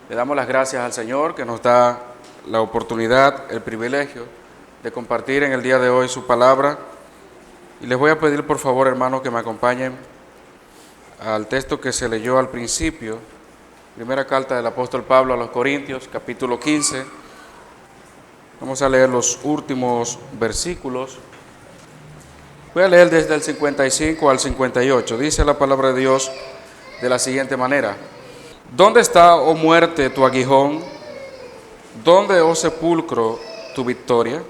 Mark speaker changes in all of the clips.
Speaker 1: Le damos las gracias al Señor que nos da la oportunidad, el privilegio de compartir en el día de hoy su palabra. Y les voy a pedir por favor, hermanos, que me acompañen al texto que se leyó al principio, primera carta del apóstol Pablo a los Corintios, capítulo 15. Vamos a leer los últimos versículos. Voy a leer desde el 55 al 58. Dice la palabra de Dios de la siguiente manera: ¿Dónde está, oh muerte, tu aguijón? ¿Dónde, oh sepulcro, tu victoria?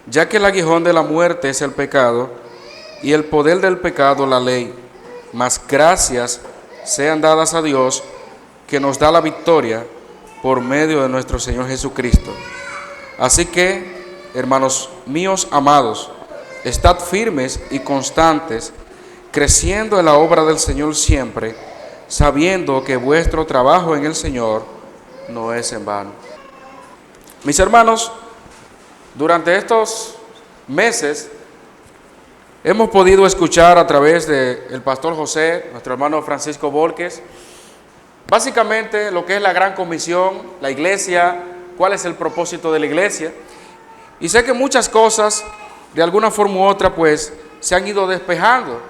Speaker 1: Ya que el aguijón de la muerte es el pecado, y el poder del pecado la ley. Mas gracias sean dadas a Dios, que nos da la victoria por medio de nuestro Señor Jesucristo. Así que, hermanos míos amados, estad firmes y constantes, creciendo en la obra del Señor siempre, sabiendo que vuestro trabajo en el Señor no es en vano. Mis hermanos, durante estos meses hemos podido escuchar a través del pastor José, nuestro hermano Francisco Volques, básicamente lo que es la gran comisión, la iglesia, cuál es el propósito de la iglesia. Y sé que muchas cosas, de alguna forma u otra, pues se han ido despejando,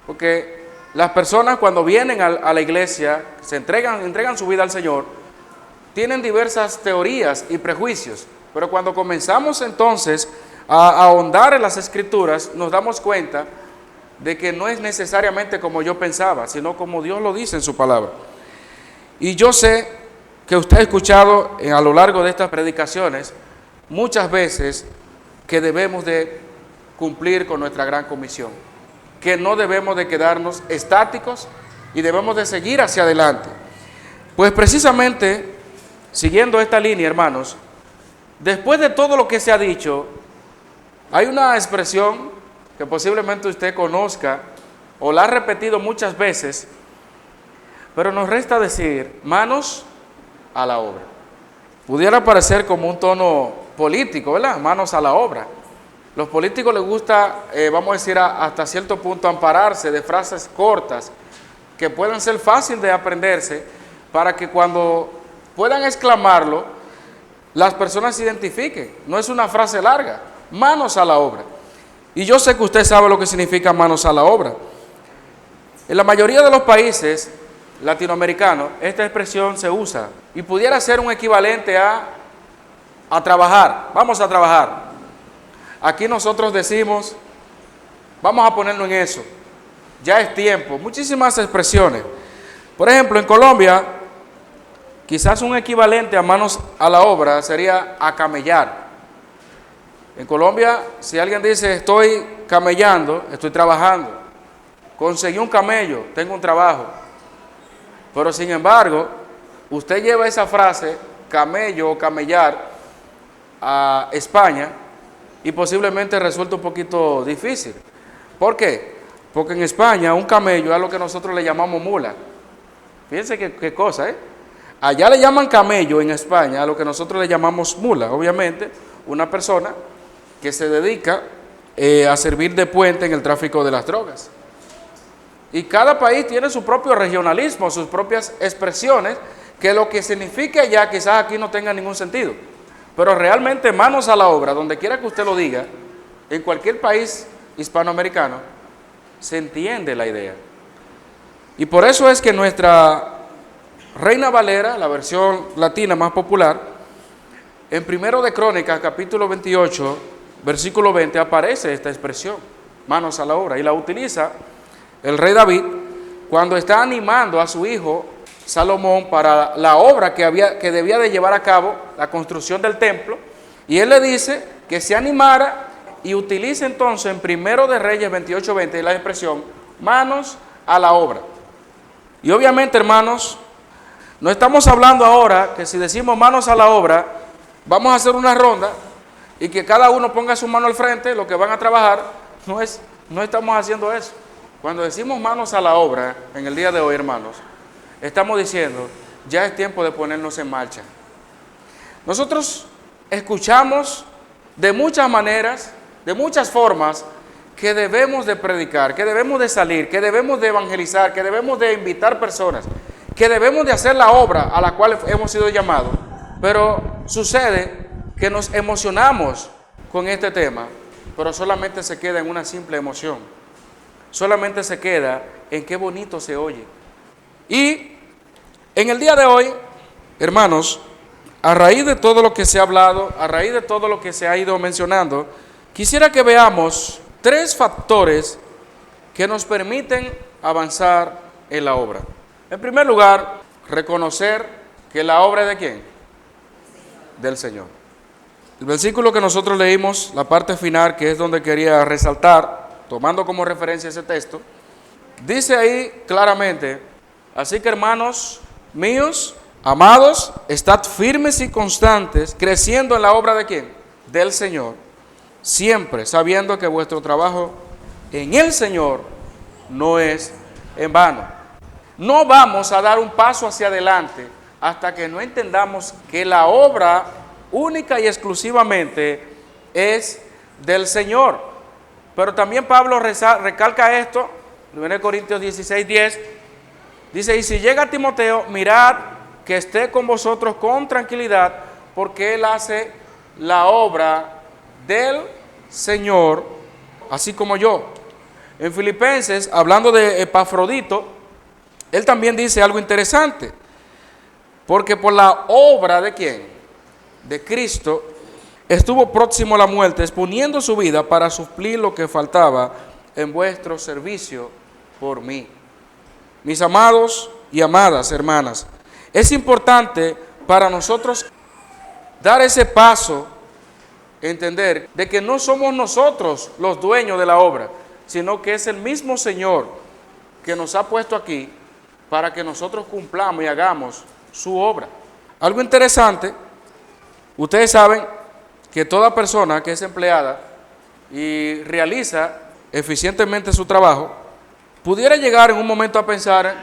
Speaker 1: porque las personas cuando vienen a la iglesia, se entregan su vida al Señor, tienen diversas teorías y prejuicios, pero cuando comenzamos entonces a ahondar en las Escrituras, nos damos cuenta de que no es necesariamente como yo pensaba, sino como Dios lo dice en su palabra. Y yo sé que usted ha escuchado a lo largo de estas predicaciones muchas veces que debemos de cumplir con nuestra gran comisión, que no debemos de quedarnos estáticos y debemos de seguir hacia adelante. Pues precisamente, siguiendo esta línea, hermanos, después de todo lo que se ha dicho, hay una expresión que posiblemente usted conozca o la ha repetido muchas veces, pero nos resta decir: manos a la obra. Pudiera parecer como un tono político, ¿verdad? Manos a la obra. Los políticos les gusta, vamos a decir, hasta cierto punto ampararse de frases cortas que puedan ser fáciles de aprenderse para que cuando puedan exclamarlo, las personas se identifiquen. No es una frase larga. Manos a la obra. Y yo sé que usted sabe lo que significa manos a la obra. En la mayoría de los países latinoamericanos, esta expresión se usa y pudiera ser un equivalente a trabajar. Vamos a trabajar. Aquí nosotros decimos, vamos a ponerlo en eso, ya es tiempo. Muchísimas expresiones. Por ejemplo, en Colombia, quizás un equivalente a manos a la obra sería a camellar. En Colombia, si alguien dice estoy camellando, estoy trabajando. Conseguí un camello, tengo un trabajo. Pero sin embargo, usted lleva esa frase, camello o camellar, a España y posiblemente resulta un poquito difícil. ¿Por qué? Porque en España un camello es lo que nosotros le llamamos mula. Fíjense qué cosa, ¿eh? Allá le llaman camello en España a lo que nosotros le llamamos mula. Obviamente, una persona que se dedica a servir de puente en el tráfico de las drogas. Y cada país tiene su propio regionalismo, sus propias expresiones, que lo que significa allá quizás aquí no tenga ningún sentido. Pero realmente manos a la obra, donde quiera que usted lo diga, en cualquier país hispanoamericano, se entiende la idea. Y por eso es que nuestra Reina Valera, la versión latina más popular, en Primero de Crónicas, capítulo 28, versículo 20, aparece esta expresión, manos a la obra, y la utiliza el rey David cuando está animando a su hijo Salomón para la obra que debía de llevar a cabo, la construcción del templo, y él le dice que se animara y utilice entonces en Primero de Reyes 28:20 la expresión manos a la obra. Y obviamente, hermanos, no estamos hablando ahora que si decimos manos a la obra, vamos a hacer una ronda y que cada uno ponga su mano al frente, lo que van a trabajar. No estamos haciendo eso. Cuando decimos manos a la obra en el día de hoy, hermanos, estamos diciendo, ya es tiempo de ponernos en marcha. Nosotros escuchamos de muchas maneras, de muchas formas, que debemos de predicar, que debemos de salir, que debemos de evangelizar, que debemos de invitar personas. que debemos de hacer la obra a la cual hemos sido llamados, pero sucede que nos emocionamos con este tema, pero solamente se queda en una simple emoción, solamente se queda en qué bonito se oye. Y en el día de hoy, hermanos, a raíz de todo lo que se ha hablado, a raíz de todo lo que se ha ido mencionando, quisiera que veamos 3 factores que nos permiten avanzar en la obra. En primer lugar, reconocer que la obra es de ¿quién? Del Señor. El versículo que nosotros leímos, la parte final, que es donde quería resaltar, tomando como referencia ese texto, dice ahí claramente: así que, hermanos míos, amados, estad firmes y constantes, creciendo en la obra de ¿quién? Del Señor, siempre sabiendo que vuestro trabajo en el Señor no es en vano. No vamos a dar un paso hacia adelante hasta que no entendamos que la obra única y exclusivamente es del Señor. Pero también Pablo recalca esto, en Corintios 16:10, dice: y si llega Timoteo, mirad que esté con vosotros con tranquilidad, porque él hace la obra del Señor, así como yo. En Filipenses, hablando de Epafrodito, él también dice algo interesante, porque por la obra de ¿quién? De Cristo, estuvo próximo a la muerte, exponiendo su vida para suplir lo que faltaba en vuestro servicio por mí. Mis amados y amadas hermanas, es importante para nosotros dar ese paso, entender de que no somos nosotros los dueños de la obra, sino que es el mismo Señor que nos ha puesto aquí para que nosotros cumplamos y hagamos su obra. Algo interesante, ustedes saben que toda persona que es empleada y realiza eficientemente su trabajo, pudiera llegar en un momento a pensar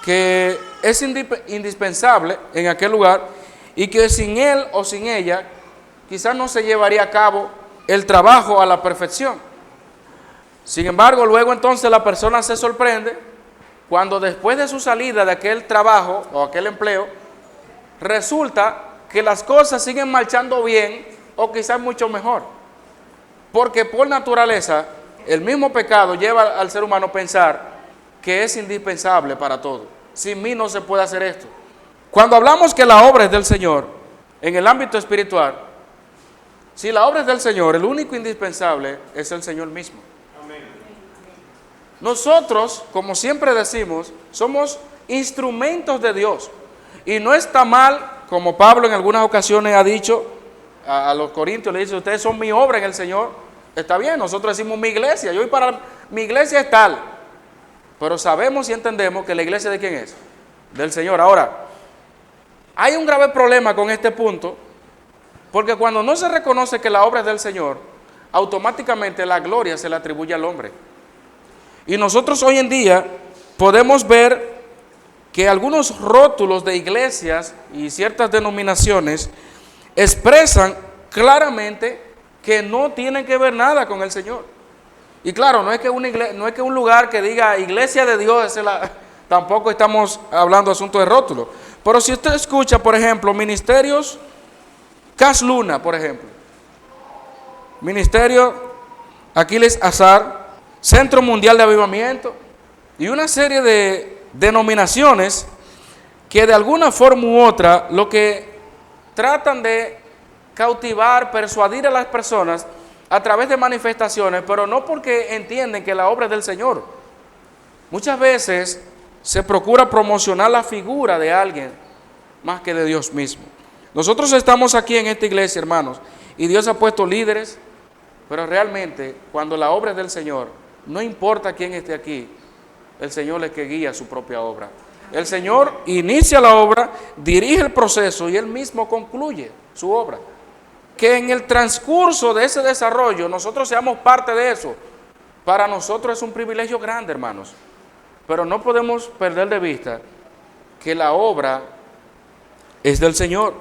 Speaker 1: que es indispensable en aquel lugar y que sin él o sin ella quizás no se llevaría a cabo el trabajo a la perfección. Sin embargo, luego entonces la persona se sorprende cuando después de su salida de aquel trabajo o aquel empleo, resulta que las cosas siguen marchando bien o quizás mucho mejor. Porque por naturaleza, el mismo pecado lleva al ser humano a pensar que es indispensable para todo. Sin mí no se puede hacer esto. Cuando hablamos que la obra es del Señor, en el ámbito espiritual, si la obra es del Señor, el único indispensable es el Señor mismo. Nosotros, como siempre decimos, somos instrumentos de Dios. Y no está mal, como Pablo en algunas ocasiones ha dicho a los corintios, le dice: ustedes son mi obra en el Señor. Está bien, nosotros decimos mi iglesia, yo voy para mi iglesia es tal. Pero sabemos y entendemos que la iglesia ¿de quién es? Del Señor. Ahora, hay un grave problema con este punto, porque cuando no se reconoce que la obra es del Señor, automáticamente la gloria se le atribuye al hombre. Y nosotros hoy en día podemos ver que algunos rótulos de iglesias y ciertas denominaciones expresan claramente que no tienen que ver nada con el Señor. Y claro, no es que un lugar que diga iglesia de Dios, tampoco estamos hablando de asunto de rótulo. Pero si usted escucha, por ejemplo, ministerios Cas Luna, por ejemplo, Ministerio Aquiles Azar, Centro Mundial de Avivamiento y una serie de denominaciones que de alguna forma u otra lo que tratan de cautivar, persuadir a las personas a través de manifestaciones, pero no porque entienden que la obra es del Señor. Muchas veces se procura promocionar la figura de alguien más que de Dios mismo. Nosotros estamos aquí en esta iglesia, hermanos, y Dios ha puesto líderes, pero realmente cuando la obra es del Señor, no importa quién esté aquí, el Señor es el que guía su propia obra. El Señor inicia la obra, dirige el proceso y Él mismo concluye su obra. Que en el transcurso de ese desarrollo nosotros seamos parte de eso, para nosotros es un privilegio grande, hermanos. Pero no podemos perder de vista que la obra es del Señor.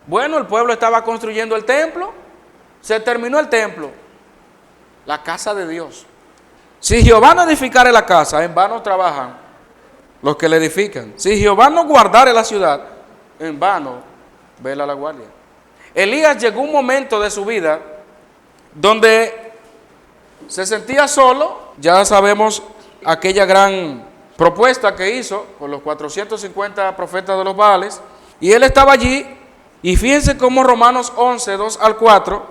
Speaker 1: Bueno, el pueblo estaba construyendo el templo, se terminó el templo, la casa de Dios. Si Jehová no edificare la casa, en vano trabajan los que le edifican. Si Jehová no guardare la ciudad, en vano vela la guardia. Elías llegó un momento de su vida donde se sentía solo. Ya sabemos aquella gran propuesta que hizo con los 450 profetas de los Baales, y él estaba allí. Y fíjense cómo Romanos 11, 2 al 4,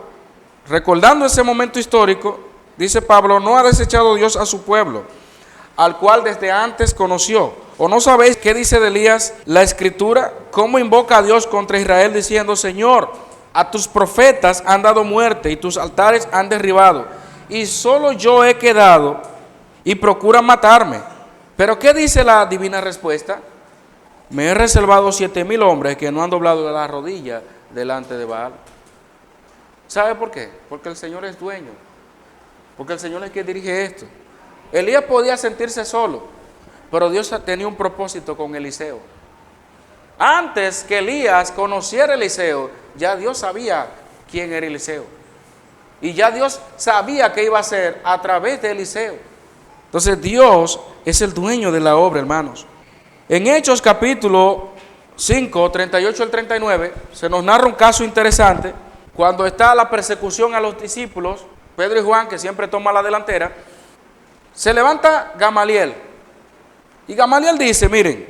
Speaker 1: recordando ese momento histórico, dice Pablo: no ha desechado Dios a su pueblo, al cual desde antes conoció. ¿O no sabéis qué dice de Elías la Escritura? ¿Cómo invoca a Dios contra Israel diciendo: Señor, a tus profetas han dado muerte y tus altares han derribado, y solo yo he quedado y procuran matarme? Pero ¿qué dice la divina respuesta? Me he reservado 7,000 hombres que no han doblado la rodilla delante de Baal. ¿Sabe por qué? Porque el Señor es dueño, porque el Señor es quien dirige esto. Elías podía sentirse solo, pero Dios tenía un propósito con Eliseo. Antes que Elías conociera a Eliseo, ya Dios sabía quién era Eliseo, y ya Dios sabía qué iba a hacer a través de Eliseo. Entonces Dios es el dueño de la obra, hermanos. En Hechos capítulo 5, 38 al 39, se nos narra un caso interesante. Cuando está la persecución a los discípulos, Pedro y Juan, que siempre toman la delantera, se levanta Gamaliel. Y Gamaliel dice: miren,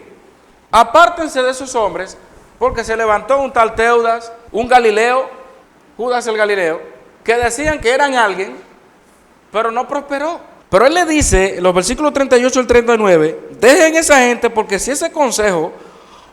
Speaker 1: apártense de esos hombres, porque se levantó un tal Teudas, un Galileo, Judas el Galileo, que decían que eran alguien, pero no prosperó. Pero él le dice, en los versículos 38 al 39, dejen esa gente, porque si ese consejo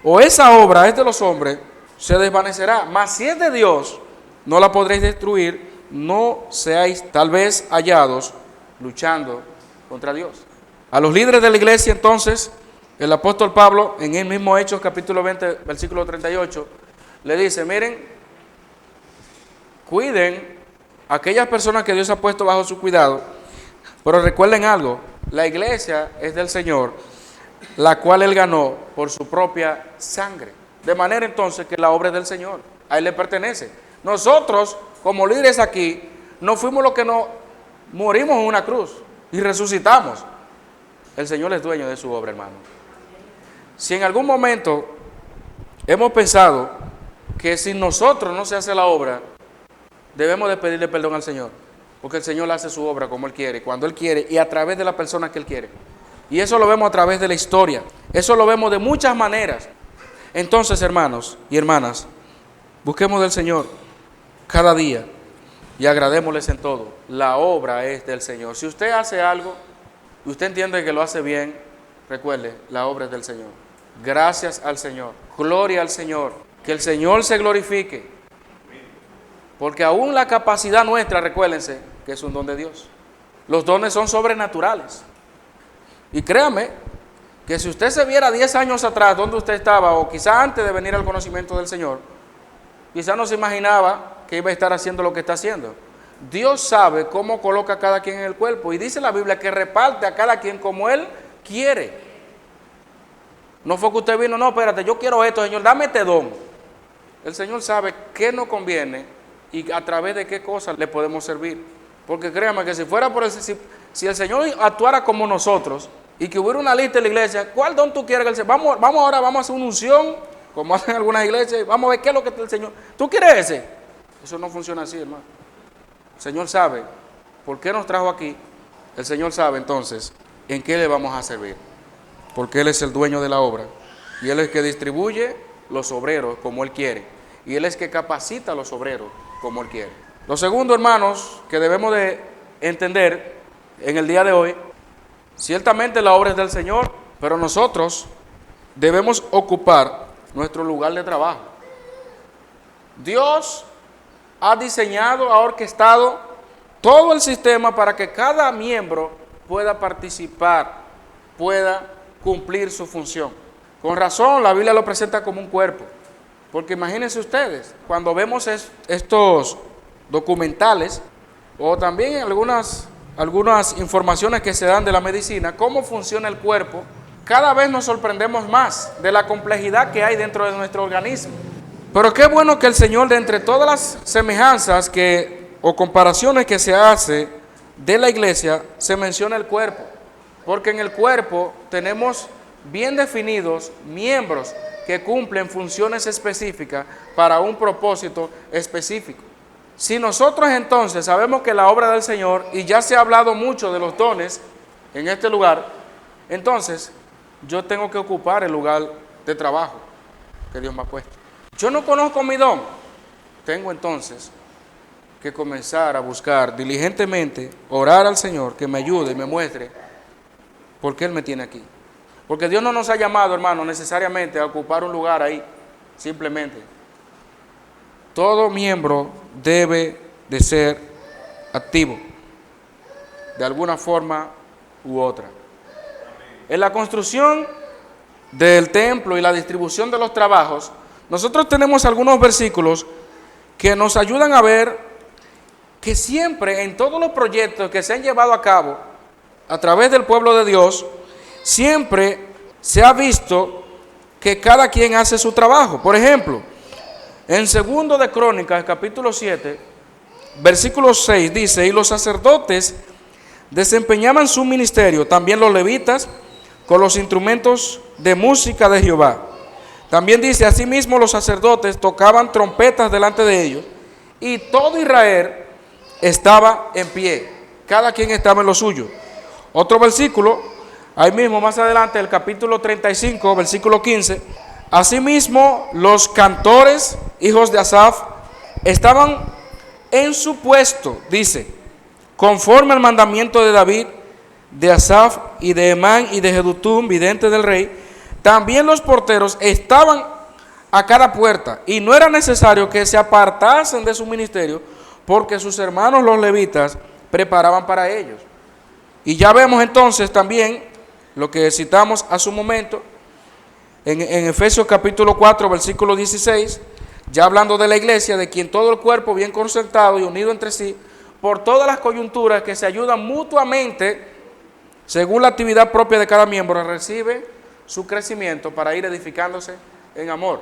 Speaker 1: o esa obra es de los hombres, se desvanecerá. Mas si es de Dios, no la podréis destruir. No seáis tal vez hallados luchando contra Dios. A los líderes de la iglesia, entonces, el apóstol Pablo, en el mismo Hechos capítulo 20, versículo 38, le dice: miren, cuiden a aquellas personas que Dios ha puesto bajo su cuidado. Pero recuerden algo: la iglesia es del Señor, la cual Él ganó por su propia sangre. De manera entonces que la obra es del Señor, a Él le pertenece. Nosotros, como líderes aquí, no fuimos los que nos morimos en una cruz y resucitamos. El Señor es dueño de su obra, hermano. Si en algún momento hemos pensado que si nosotros no se hace la obra, debemos de pedirle perdón al Señor. Porque el Señor hace su obra como Él quiere, cuando Él quiere y a través de las personas que Él quiere. Y eso lo vemos a través de la historia. Eso lo vemos de muchas maneras. Entonces, hermanos y hermanas, busquemos del Señor cada día y agradémosles en todo. La obra es del Señor. Si usted hace algo y usted entiende que lo hace bien, recuerde, la obra es del Señor. Gracias al Señor. Gloria al Señor. Que el Señor se glorifique. Porque aún la capacidad nuestra, recuérdense, que es un don de Dios. Los dones son sobrenaturales. Y créame que si usted se viera 10 años atrás donde usted estaba, o quizá antes de venir al conocimiento del Señor, quizá no se imaginaba que iba a estar haciendo lo que está haciendo. Dios sabe cómo coloca a cada quien en el cuerpo, y dice la Biblia que reparte a cada quien como Él quiere. No fue que usted vino: no, espérate, yo quiero esto, Señor, dame este don. El Señor sabe qué nos conviene y a través de qué cosas le podemos servir. Porque créanme que si fuera por si el Señor actuara como nosotros y que hubiera una lista en la iglesia: ¿cuál don tú quieres que el Señor? Vamos ahora, vamos a hacer una unción, como hacen algunas iglesias, vamos a ver qué es lo que el Señor. ¿Tú quieres ese? Eso no funciona así, hermano. El Señor sabe por qué nos trajo aquí. El Señor sabe entonces en qué le vamos a servir. Porque Él es el dueño de la obra. Y Él es el que distribuye los obreros como Él quiere. Y Él es el que capacita a los obreros como Él quiere. Lo segundo, hermanos, que debemos de entender en el día de hoy: ciertamente la obra es del Señor, pero nosotros debemos ocupar nuestro lugar de trabajo. Dios ha diseñado, ha orquestado todo el sistema para que cada miembro pueda participar, pueda cumplir su función. Con razón, la Biblia lo presenta como un cuerpo. Porque imagínense ustedes, cuando vemos estos documentales, o también algunas informaciones que se dan de la medicina, cómo funciona el cuerpo, cada vez nos sorprendemos más de la complejidad que hay dentro de nuestro organismo. Pero qué bueno que el Señor, de entre todas las semejanzas o comparaciones que se hace de la iglesia, se menciona el cuerpo. Porque en el cuerpo tenemos bien definidos miembros que cumplen funciones específicas para un propósito específico. Si nosotros entonces sabemos que la obra del Señor, y ya se ha hablado mucho de los dones en este lugar, entonces yo tengo que ocupar el lugar de trabajo que Dios me ha puesto. Yo no conozco mi don, tengo entonces que comenzar a buscar diligentemente, orar al Señor que me ayude y me muestre por qué Él me tiene aquí. Porque Dios no nos ha llamado, hermano, necesariamente a ocupar un lugar ahí, simplemente. Todo miembro debe de ser activo, de alguna forma u otra. En la construcción del templo y la distribución de los trabajos, nosotros tenemos algunos versículos que nos ayudan a ver que siempre en todos los proyectos que se han llevado a cabo a través del pueblo de Dios, siempre se ha visto que cada quien hace su trabajo. Por ejemplo, en 2 de Crónicas, capítulo 7, versículo 6, dice: y los sacerdotes desempeñaban su ministerio, también los levitas, con los instrumentos de música de Jehová. También dice: asimismo los sacerdotes tocaban trompetas delante de ellos, y todo Israel estaba en pie, cada quien estaba en lo suyo. Otro versículo, ahí mismo más adelante, el capítulo 35, versículo 15, asimismo los cantores, hijos de Asaf, estaban en su puesto, dice, conforme al mandamiento de David, de Asaf y de Emán y de Jedutum, vidente del rey. También los porteros estaban a cada puerta, y no era necesario que se apartasen de su ministerio, porque sus hermanos los levitas preparaban para ellos. Y ya vemos entonces también lo que citamos hace un momento, en Efesios capítulo 4, versículo 16, ya hablando de la iglesia, de quien todo el cuerpo bien concertado y unido entre sí, por todas las coyunturas que se ayudan mutuamente, según la actividad propia de cada miembro, recibe su crecimiento para ir edificándose en amor.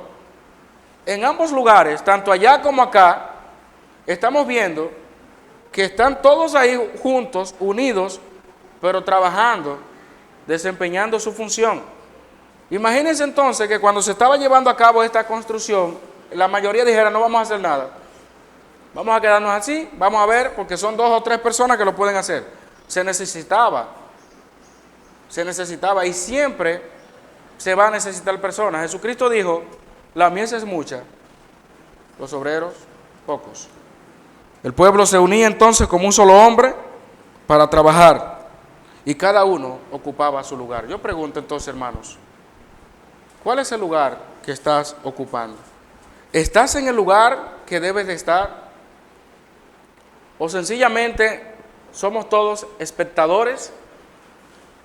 Speaker 1: En ambos lugares, tanto allá como acá, estamos viendo que están todos ahí juntos, unidos, pero trabajando, desempeñando su función. Imagínense entonces que cuando se estaba llevando a cabo esta construcción, la mayoría dijera: no vamos a hacer nada, vamos a quedarnos así, vamos a ver, porque son 2 o 3 personas que lo pueden hacer. Se necesitaba, y siempre se va a necesitar personas. Jesucristo dijo: la mies es mucha, los obreros pocos. El pueblo se unía entonces como un solo hombre para trabajar, y cada uno ocupaba su lugar. Yo pregunto entonces, hermanos, ¿cuál es el lugar que estás ocupando? ¿Estás en el lugar que debes de estar? ¿O sencillamente somos todos espectadores,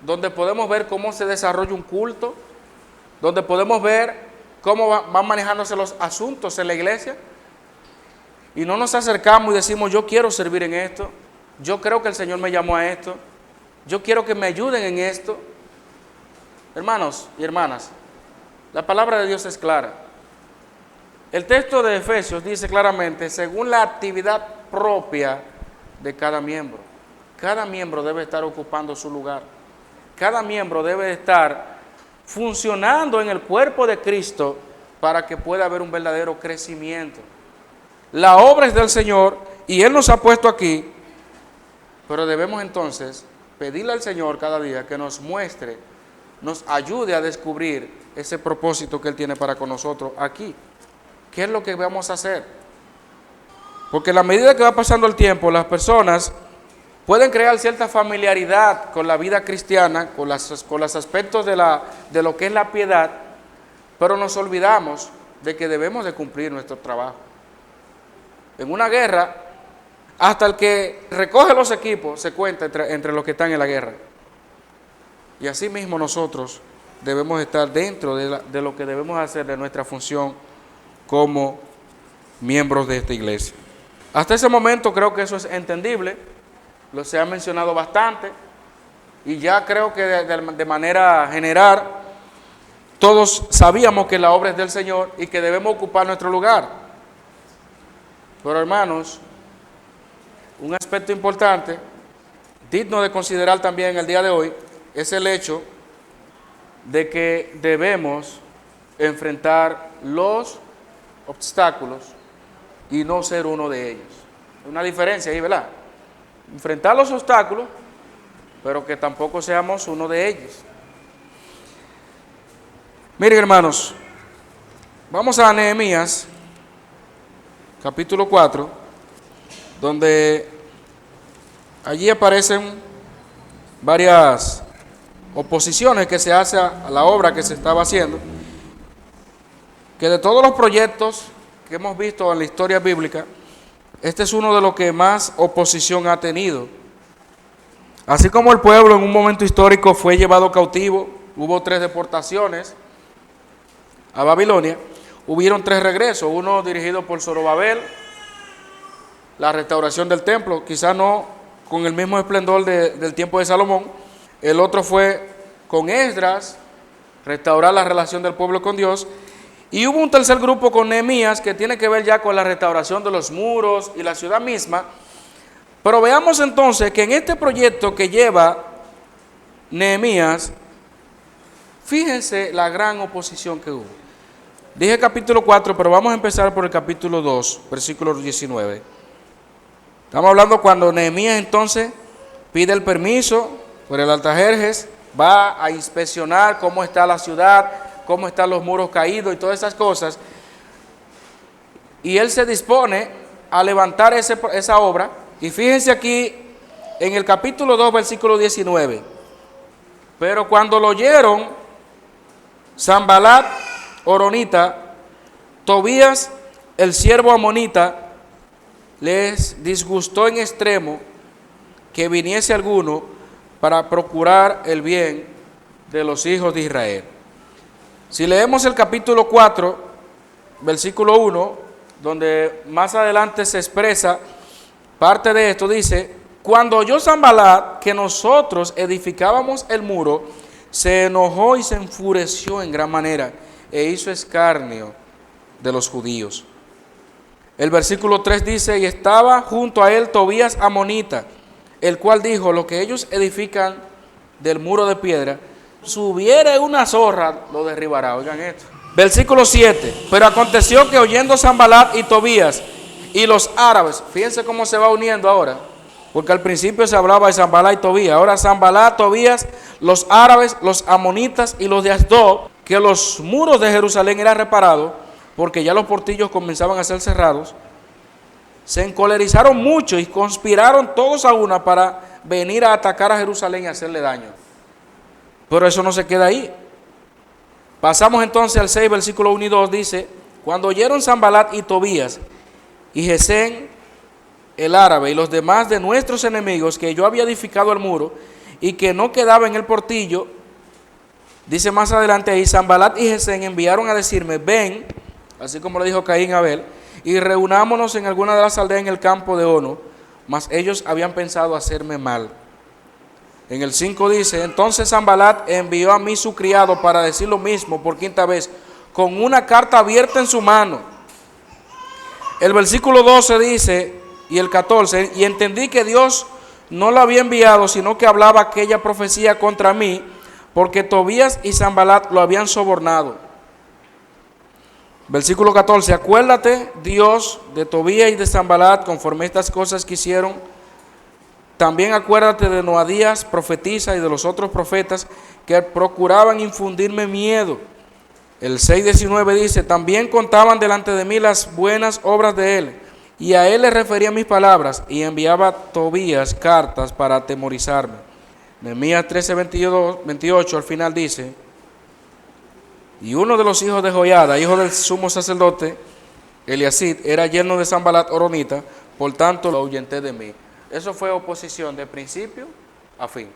Speaker 1: donde podemos ver cómo se desarrolla un culto, donde podemos ver cómo van manejándose los asuntos en la iglesia, y no nos acercamos y decimos: yo quiero servir en esto, yo creo que el Señor me llamó a esto, yo quiero que me ayuden en esto? Hermanos y hermanas, la palabra de Dios es clara. El texto de Efesios dice claramente: según la actividad propia de cada miembro. Cada miembro debe estar ocupando su lugar. Cada miembro debe estar funcionando en el cuerpo de Cristo para que pueda haber un verdadero crecimiento. La obra es del Señor y Él nos ha puesto aquí, pero debemos entonces pedirle al Señor cada día que nos muestre, nos ayude a descubrir ese propósito que Él tiene para con nosotros aquí. ¿Qué es lo que vamos a hacer? Porque a la medida que va pasando el tiempo, las personas pueden crear cierta familiaridad con la vida cristiana, con los aspectos de lo que es la piedad, pero nos olvidamos de que debemos de cumplir nuestro trabajo. En una guerra, hasta el que recoge los equipos se cuenta entre los que están en la guerra. Y así mismo nosotros debemos estar dentro de lo que debemos hacer, de nuestra función como miembros de esta iglesia. Hasta ese momento creo que eso es entendible, lo se ha mencionado bastante, y ya creo que de manera general todos sabíamos que la obra es del Señor y que debemos ocupar nuestro lugar. Pero hermanos, un aspecto importante, digno de considerar también el día de hoy, es el hecho de que debemos enfrentar los obstáculos y no ser uno de ellos. Una diferencia ahí, ¿verdad? Enfrentar los obstáculos, pero que tampoco seamos uno de ellos. Miren, hermanos, vamos a Nehemías, capítulo 4, donde allí aparecen varias oposiciones que se hace a la obra que se estaba haciendo, que de todos los proyectos que hemos visto en la historia bíblica, este es uno de los que más oposición ha tenido. Así como el pueblo en un momento histórico fue llevado cautivo, hubo 3 deportaciones a Babilonia, hubieron 3 regresos, uno dirigido por Zorobabel, la restauración del templo, quizás no con el mismo esplendor del tiempo de Salomón. El otro fue con Esdras, restaurar la relación del pueblo con Dios. Y hubo un tercer grupo con Nehemías que tiene que ver ya con la restauración de los muros y la ciudad misma. Pero veamos entonces que en este proyecto que lleva Nehemías, fíjense la gran oposición que hubo. Dije capítulo 4, pero vamos a empezar por el capítulo 2, versículo 19. Estamos hablando cuando Nehemías entonces pide el permiso por el Artajerjes, va a inspeccionar cómo está la ciudad, cómo están los muros caídos y todas esas cosas. Y él se dispone a levantar esa obra. Y fíjense aquí en el capítulo 2, versículo 19. Pero cuando lo oyeron, Sanbalat, horonita, Tobías, el siervo amonita, les disgustó en extremo que viniese alguno para procurar el bien de los hijos de Israel. Si leemos el capítulo 4, versículo 1, donde más adelante se expresa parte de esto, dice: cuando oyó Sanbalat que nosotros edificábamos el muro, se enojó y se enfureció en gran manera e hizo escarnio de los judíos. El versículo 3 dice: y estaba junto a él Tobías amonita, el cual dijo: lo que ellos edifican del muro de piedra, subiere una zorra, lo derribará. Oigan esto. Versículo 7. Pero aconteció que oyendo Sanbalat y Tobías y los árabes, fíjense cómo se va uniendo ahora, porque al principio se hablaba de Sanbalat y Tobías, ahora Sanbalat, Tobías, los árabes, los amonitas y los de Asdod, que los muros de Jerusalén eran reparados, porque ya los portillos comenzaban a ser cerrados, se encolerizaron mucho y conspiraron todos a una para venir a atacar a Jerusalén y hacerle daño. Pero eso no se queda ahí. Pasamos entonces al 6, versículo 1 y 2, dice: cuando oyeron Sanbalat y Tobías y Gesén el árabe y los demás de nuestros enemigos que yo había edificado el muro y que no quedaba en el portillo, dice más adelante ahí: Sanbalat y Gesén enviaron a decirme: ven, así como le dijo Caín a Abel, y reunámonos en alguna de las aldeas en el campo de Ono, mas ellos habían pensado hacerme mal. En el 5 dice: entonces Sanbalat envió a mí su criado para decir lo mismo por 5ª vez, con una carta abierta en su mano. El versículo 12 dice, y el 14, y entendí que Dios no lo había enviado, sino que hablaba aquella profecía contra mí, porque Tobías y Sanbalat lo habían sobornado. Versículo 14, acuérdate, Dios, de Tobías y de Sanbalat, conforme estas cosas que hicieron. También acuérdate de Noadías, profetisa, y de los otros profetas que procuraban infundirme miedo. El 6:19 dice: también contaban delante de mí las buenas obras de él, y a él le refería mis palabras, y enviaba a Tobías cartas para atemorizarme. Nehemías 13:28 al final dice: y uno de los hijos de Joiada, hijo del sumo sacerdote Eliasid, era yerno de Sanbalat horonita, por tanto lo ahuyenté de mí. Eso fue oposición de principio a fin.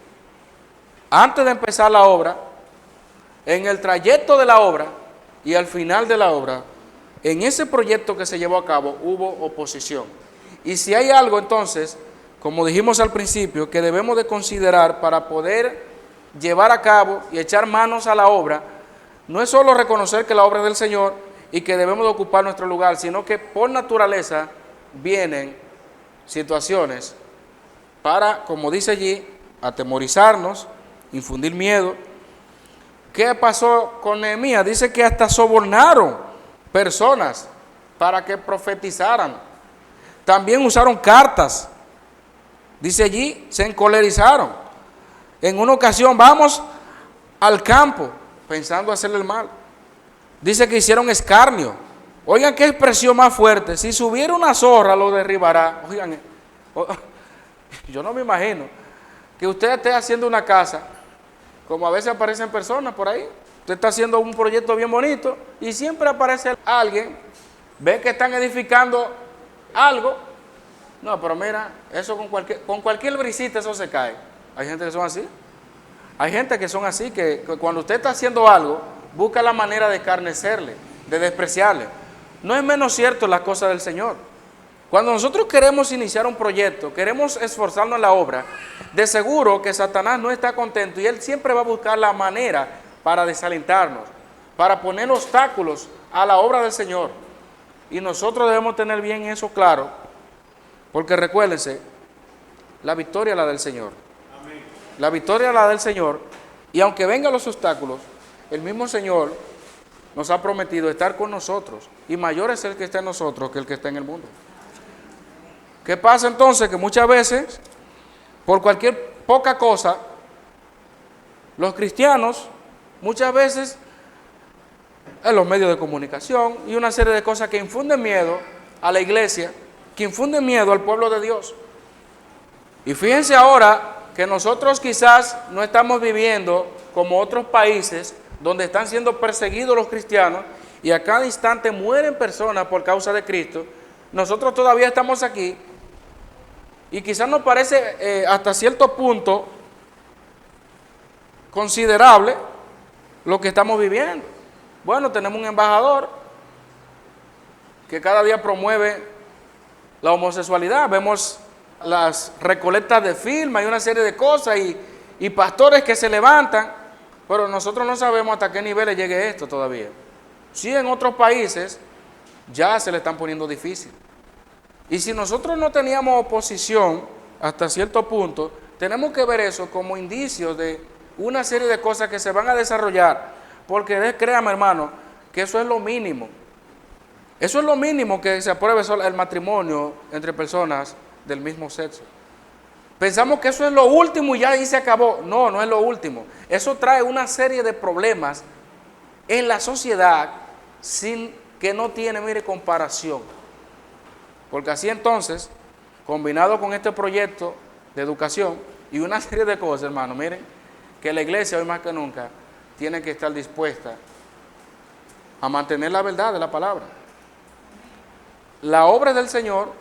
Speaker 1: Antes de empezar la obra, en el trayecto de la obra y al final de la obra, en ese proyecto que se llevó a cabo hubo oposición. Y si hay algo entonces, como dijimos al principio, que debemos de considerar para poder llevar a cabo y echar manos a la obra, no es solo reconocer que la obra es del Señor y que debemos de ocupar nuestro lugar, sino que por naturaleza vienen situaciones para, como dice allí, atemorizarnos, infundir miedo. ¿Qué pasó con Nehemías? Dice que hasta sobornaron personas para que profetizaran. También usaron cartas. Dice allí, se encolerizaron. En una ocasión, vamos al campo pensando hacerle el mal. Dice que hicieron escarnio. Oigan qué expresión más fuerte. Si subiera una zorra, lo derribará. Oigan, yo no me imagino que usted esté haciendo una casa, como a veces aparecen personas por ahí. Usted está haciendo un proyecto bien bonito y siempre aparece alguien, ve que están edificando algo. No, pero mira, eso con cualquier brisita eso se cae. Hay gente que son así. Hay gente que son así, que cuando usted está haciendo algo, busca la manera de escarnecerle, de despreciarle. No es menos cierto las cosas del Señor. Cuando nosotros queremos iniciar un proyecto, queremos esforzarnos en la obra, de seguro que Satanás no está contento y él siempre va a buscar la manera para desalentarnos, para poner obstáculos a la obra del Señor. Y nosotros debemos tener bien eso claro, porque recuérdense, la victoria es la del Señor. Amén. La victoria es la del Señor, y aunque vengan los obstáculos, el mismo Señor nos ha prometido estar con nosotros, y mayor es el que está en nosotros que el que está en el mundo. ¿Qué pasa entonces? Que muchas veces, por cualquier poca cosa, los cristianos, muchas veces, en los medios de comunicación y una serie de cosas que infunden miedo a la iglesia, que infunden miedo al pueblo de Dios. Y fíjense ahora que nosotros quizás no estamos viviendo como otros países donde están siendo perseguidos los cristianos y a cada instante mueren personas por causa de Cristo. Nosotros todavía estamos aquí y quizás nos parece hasta cierto punto considerable lo que estamos viviendo. Bueno, tenemos un embajador que cada día promueve la homosexualidad, vemos las recolectas de firmas y una serie de cosas y pastores que se levantan, pero nosotros no sabemos hasta qué niveles llegue esto todavía. Sí, en otros países ya se le están poniendo difícil. Y si nosotros no teníamos oposición hasta cierto punto, tenemos que ver eso como indicios de una serie de cosas que se van a desarrollar, porque créame, hermano, que eso es lo mínimo. Eso es lo mínimo, que se apruebe el matrimonio entre personas del mismo sexo. Pensamos que eso es lo último y ya ahí se acabó. No, no es lo último. Eso trae una serie de problemas en la sociedad que no tiene, mire, comparación. Porque así entonces, combinado con este proyecto de educación y una serie de cosas, hermano, miren, que la iglesia hoy más que nunca tiene que estar dispuesta a mantener la verdad de la palabra. La obra del Señor,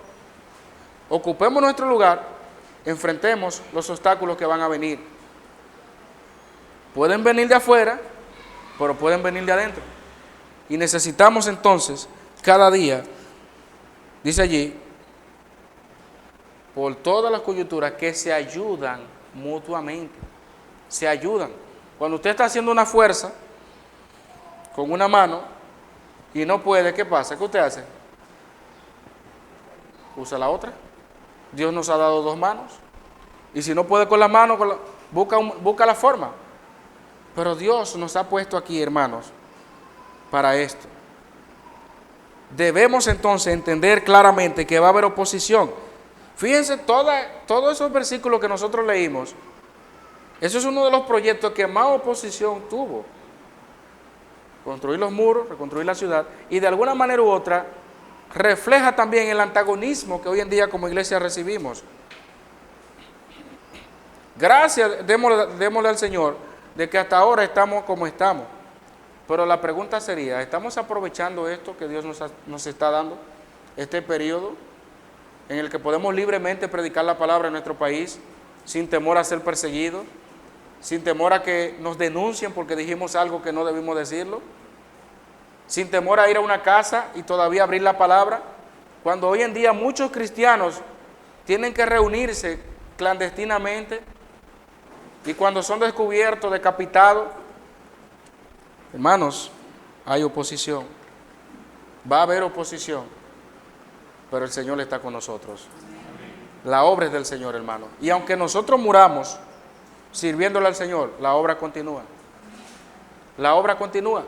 Speaker 1: ocupemos nuestro lugar, enfrentemos los obstáculos que van a venir. Pueden venir de afuera, pero pueden venir de adentro. Y necesitamos entonces, cada día, dice allí, por todas las coyunturas, que se ayudan mutuamente. Se ayudan. Cuando usted está haciendo una fuerza con una mano y no puede, ¿qué pasa? ¿Qué usted hace? Usa la otra. Dios nos ha dado dos manos. Y si no puede con la mano, busca la forma. Pero Dios nos ha puesto aquí, hermanos, para esto. Debemos entonces entender claramente que va a haber oposición. Fíjense, todos esos versículos que nosotros leímos, eso es uno de los proyectos que más oposición tuvo. Construir los muros, reconstruir la ciudad, y de alguna manera u otra refleja también el antagonismo que hoy en día como iglesia recibimos. Gracias, démosle al Señor de que hasta ahora estamos como estamos. Pero la pregunta sería, ¿estamos aprovechando esto que Dios nos está dando? Este periodo en el que podemos libremente predicar la palabra en nuestro país, sin temor a ser perseguidos, sin temor a que nos denuncien porque dijimos algo que no debimos decirlo, sin temor a ir a una casa y todavía abrir la palabra, cuando hoy en día muchos cristianos tienen que reunirse clandestinamente y cuando son descubiertos, decapitados. Hermanos, hay oposición, va a haber oposición, pero el Señor está con nosotros. La obra es del Señor, hermano, y aunque nosotros muramos sirviéndole al Señor, la obra continúa. la obra continúa.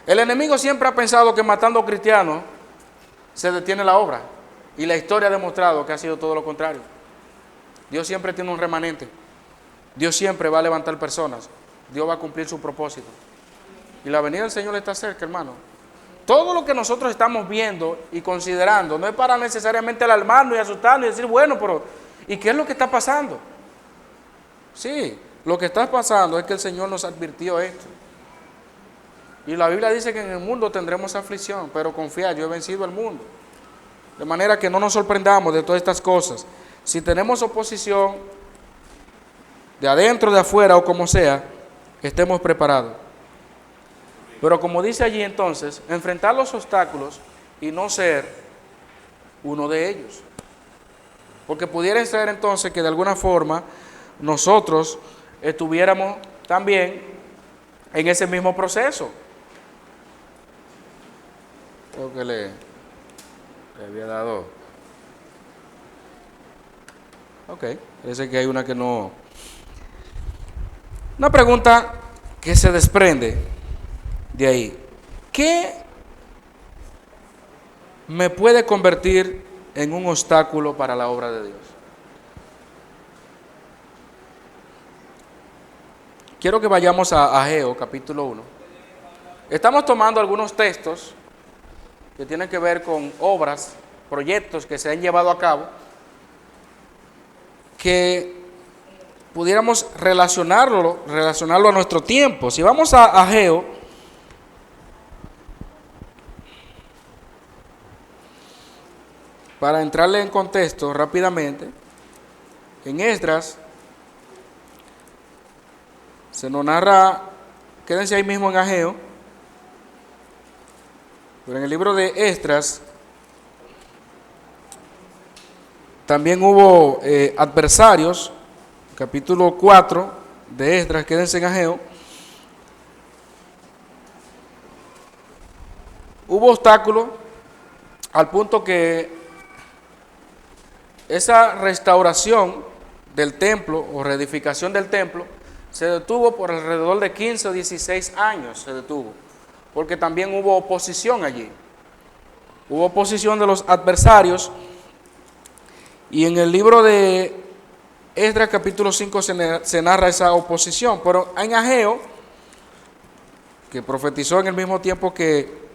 Speaker 1: El enemigo siempre ha pensado que matando cristianos se detiene la obra, y la historia ha demostrado que ha sido todo lo contrario. Dios siempre tiene un remanente. Dios siempre va a levantar personas. Dios va a cumplir su propósito. Y la venida del Señor está cerca, hermano. Todo lo que nosotros estamos viendo y considerando no es para necesariamente alarmarnos y asustarnos y decir, bueno, pero ¿y qué es lo que está pasando? Sí, lo que está pasando es que el Señor nos advirtió esto. Y la Biblia dice que en el mundo tendremos aflicción, pero confía, yo he vencido al mundo. De manera que no nos sorprendamos de todas estas cosas. Si tenemos oposición, de adentro, de afuera o como sea, estemos preparados. Pero como dice allí entonces, enfrentar los obstáculos y no ser uno de ellos. Porque pudiera ser entonces que de alguna forma nosotros estuviéramos también en ese mismo proceso. Creo que le había dado. Ok, parece que hay una que no. Una pregunta que se desprende de ahí. ¿Qué me puede convertir en un obstáculo para la obra de Dios? Quiero que vayamos a Ageo, capítulo 1. Estamos tomando algunos textos que tienen que ver con obras, proyectos que se han llevado a cabo, que pudiéramos relacionarlo a nuestro tiempo. Si vamos a Ageo, para entrarle en contexto rápidamente, en Esdras se nos narra, quédense ahí mismo en Ageo, pero en el libro de Esdras también hubo adversarios, capítulo 4 de Esdras, quédense en Ageo. Hubo obstáculos al punto que esa restauración del templo o reedificación del templo se detuvo por alrededor de 15 o 16 años, se detuvo, porque también hubo oposición allí. Hubo oposición de los adversarios, y en el libro de Esdras capítulo 5 se narra esa oposición. Pero en Ageo, que profetizó en el mismo tiempo que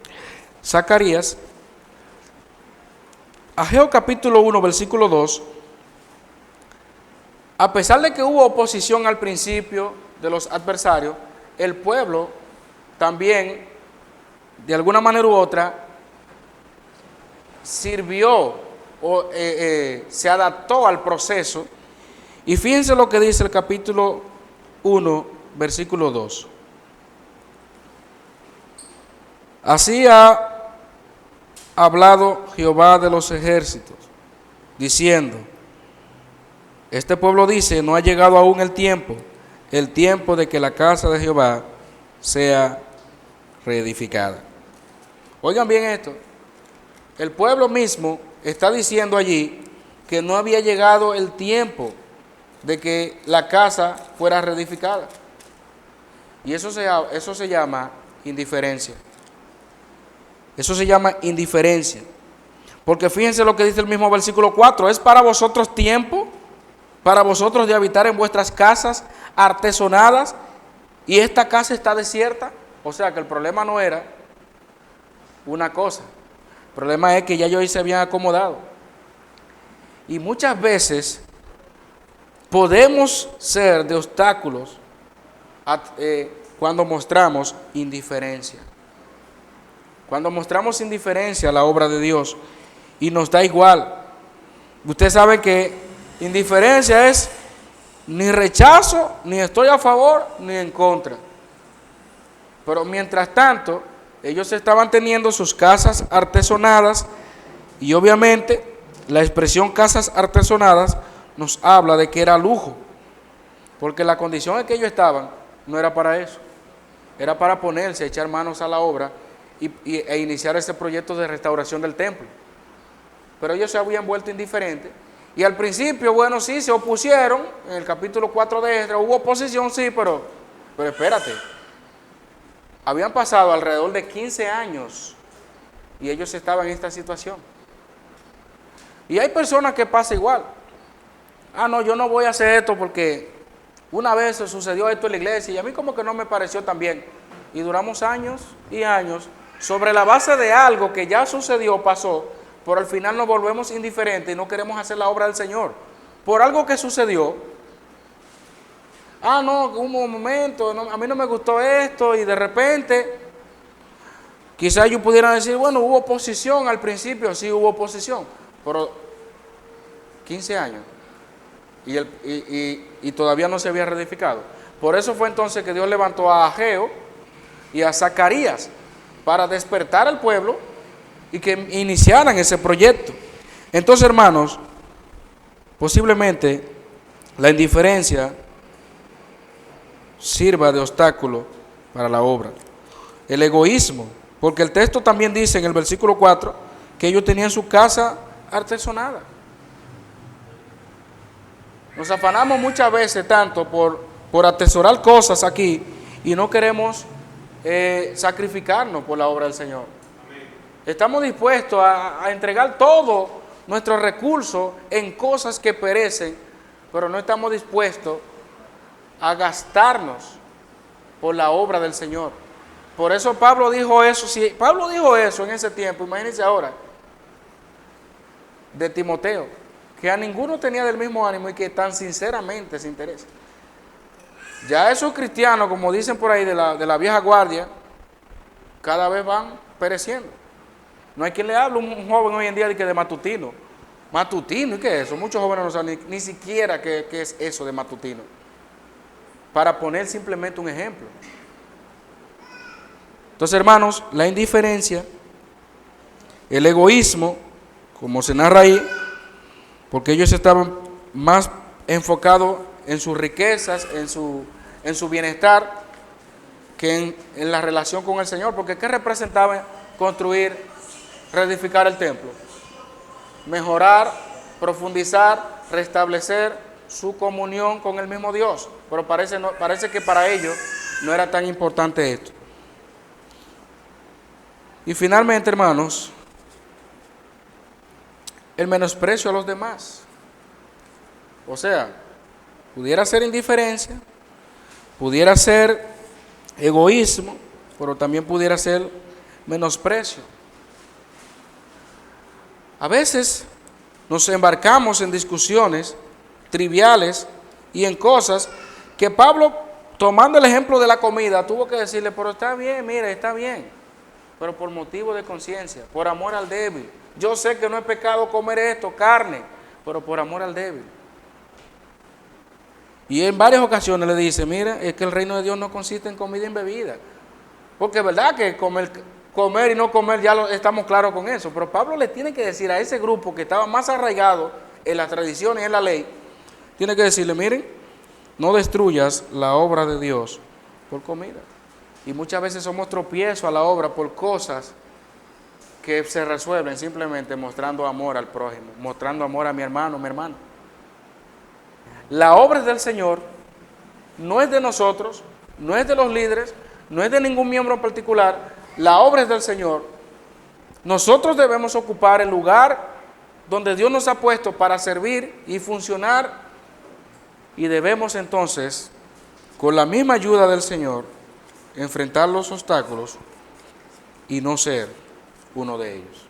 Speaker 1: Zacarías, Ageo capítulo 1 versículo 2, a pesar de que hubo oposición al principio de los adversarios, el pueblo también, de alguna manera u otra, sirvió o se adaptó al proceso. Y fíjense lo que dice el capítulo 1, versículo 2. Así ha hablado Jehová de los ejércitos, diciendo, este pueblo dice, no ha llegado aún el tiempo de que la casa de Jehová sea reedificada. Oigan bien esto, el pueblo mismo está diciendo allí que no había llegado el tiempo de que la casa fuera reedificada. Y eso se llama indiferencia. Eso se llama indiferencia. Porque fíjense lo que dice el mismo versículo 4. ¿Es para vosotros tiempo? Para vosotros de habitar en vuestras casas artesonadas, y esta casa está desierta. O sea que el problema no era una cosa. El problema es que ya ellos se habían acomodado. Y muchas veces podemos ser de obstáculos cuando mostramos indiferencia. Cuando mostramos indiferencia a la obra de Dios y nos da igual. Usted sabe que indiferencia es ni rechazo, ni estoy a favor, ni en contra. Pero mientras tanto, ellos estaban teniendo sus casas artesonadas, y obviamente la expresión casas artesonadas nos habla de que era lujo, porque la condición en que ellos estaban no era para eso, era para ponerse, echar manos a la obra e iniciar ese proyecto de restauración del templo. Pero ellos se habían vuelto indiferentes Y al principio, bueno, sí, se opusieron, en el capítulo 4 de Esdras, hubo oposición, sí, pero espérate, habían pasado alrededor de 15 años y ellos estaban en esta situación. Y hay personas que pasa igual. Ah, no, yo no voy a hacer esto porque una vez sucedió esto en la iglesia y a mí como que no me pareció tan bien. Y duramos años y años sobre la base de algo que ya sucedió, pasó, pero al final nos volvemos indiferentes y no queremos hacer la obra del Señor. Por algo que sucedió. Ah, no, hubo un momento, no, a mí no me gustó esto y de repente, quizás ellos pudieran decir, bueno, hubo oposición al principio, sí hubo oposición, pero 15 años y todavía no se había reedificado. Por eso fue entonces que Dios levantó a Ageo y a Zacarías para despertar al pueblo y que iniciaran ese proyecto. Entonces, hermanos, posiblemente la indiferencia sirva de obstáculo para la obra. El egoísmo, porque el texto también dice en el versículo 4 que ellos tenían su casa artesonada. Nos afanamos muchas veces tanto por atesorar cosas aquí y no queremos sacrificarnos por la obra del Señor. Estamos dispuestos a entregar todo nuestros recursos en cosas que perecen, pero no estamos dispuestos a gastarnos por la obra del Señor. Por eso Pablo dijo eso. Si Pablo dijo eso en ese tiempo, imagínense ahora de Timoteo, que a ninguno tenía del mismo ánimo y que tan sinceramente se interesa. Ya esos cristianos, como dicen por ahí de la vieja guardia, cada vez van pereciendo. No hay quien le hable un joven hoy en día de matutino. Matutino, ¿y qué es eso? Muchos jóvenes no saben ni siquiera qué es eso de matutino. Para poner simplemente un ejemplo. Entonces, hermanos, la indiferencia, el egoísmo, como se narra ahí, porque ellos estaban más enfocados en sus riquezas, en su bienestar, que en la relación con el Señor. Porque ¿qué representaba construir, reedificar el templo? Mejorar, profundizar, restablecer su comunión con el mismo Dios. Pero parece que para ellos no era tan importante esto. Y finalmente, hermanos, el menosprecio a los demás. O sea, pudiera ser indiferencia, pudiera ser egoísmo, pero también pudiera ser menosprecio. A veces nos embarcamos en discusiones triviales y en cosas que Pablo, tomando el ejemplo de la comida, tuvo que decirle, pero está bien, mire, está bien, pero por motivo de conciencia, por amor al débil. Yo sé que no es pecado comer esto, carne, pero por amor al débil. Y en varias ocasiones le dice, mira, es que el reino de Dios no consiste en comida y en bebida. Porque es verdad que comer y no comer, estamos claros con eso. Pero Pablo le tiene que decir a ese grupo que estaba más arraigado en las tradiciones y en la ley, tiene que decirle, miren, no destruyas la obra de Dios por comida. Y muchas veces somos tropiezos a la obra por cosas que se resuelven simplemente mostrando amor al prójimo, mostrando amor a mi hermano, mi hermana. La obra es del Señor, no es de nosotros, no es de los líderes, no es de ningún miembro en particular. La obra es del Señor. Nosotros debemos ocupar el lugar donde Dios nos ha puesto para servir y funcionar, y debemos entonces, con la misma ayuda del Señor, enfrentar los obstáculos y no ser uno de ellos.